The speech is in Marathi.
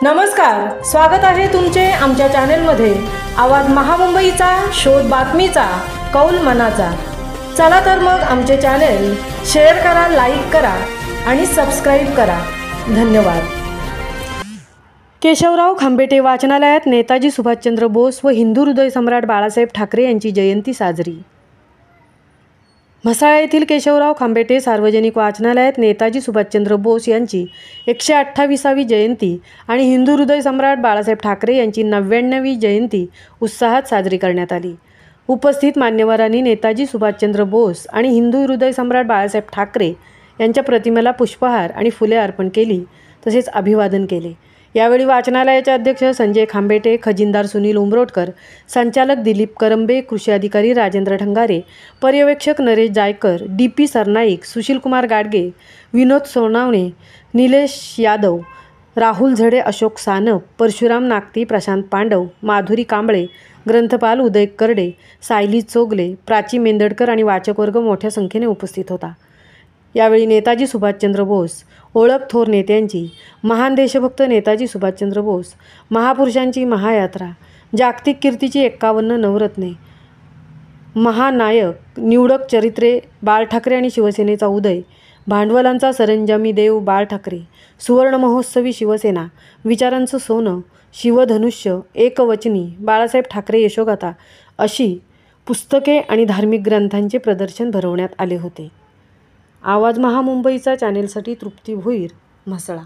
नमस्कार, स्वागत आहे तुमचे आमच्या चॅनलमध्ये। आवाज महामुंबईचा, शोध बातमीचा, कौल मनाचा। चला तर मग आमचे चॅनल शेअर करा, लाईक करा आणि सबस्क्राइब करा। धन्यवाद। केशवराव खांबेटे वाचनालयात नेताजी सुभाषचंद्र बोस व हिंदू हृदय सम्राट बाळासाहेब ठाकरे यांची जयंती साजरी। म्हसाळा येथील केशवराव खांबेटे सार्वजनिक वाचनालयात नेताजी सुभाषचंद्र बोस यांची 128वी जयंती आणि हिंदू हृदय सम्राट बाळासाहेब ठाकरे यांची 99वी जयंती उत्साहात साजरी करण्यात आली। उपस्थित मान्यवरांनी नेताजी सुभाषचंद्र बोस आणि हिंदू हृदय सम्राट बाळासाहेब ठाकरे यांच्या प्रतिमेला पुष्पहार आणि फुले अर्पण केली, तसेच अभिवादन केले। यावेळी वाचनालयाचे अध्यक्ष संजय खांबेटे, खजिनदार सुनील उमरोटकर, संचालक दिलीप करंबे, कृषी अधिकारी राजेंद्र ढंगारे, पर्यवेक्षक नरेश जायकर, DP सरनाईक, सुशीलकुमार गाडगे, विनोद सोनावणे, निलेश यादव, राहुल झडे, अशोक सानप, परशुराम नागती, प्रशांत पांडव, माधुरी कांबळे, ग्रंथपाल उदय करडे, सायली चोगले, प्राची मेंदडकर आणि वाचक वर्ग मोठ्या संख्येने उपस्थित होता। यावेळी नेताजी सुभाषचंद्र बोस, ओळख थोर नेत्यांची, महान देशभक्त नेताजी सुभाषचंद्र बोस, महापुरुषांची महायात्रा, जागतिक कीर्तीची 51 नवरत्ने, महानायक, निवडक चरित्रे, बाळ ठाकरे आणि शिवसेनेचा उदय, भांडवलांचा सरंजामी देव बाळ ठाकरे, सुवर्ण महोत्सवी शिवसेना, विचारांचं सोनं, शिवधनुष्य, एकवचनी, बाळासाहेब ठाकरे यशोगाथा अशी पुस्तके आणि धार्मिक ग्रंथांचे प्रदर्शन भरवण्यात आले होते। आवाज महामुंबईचा चॅनेलसाठी तृप्ती भोईर, म्हसळा।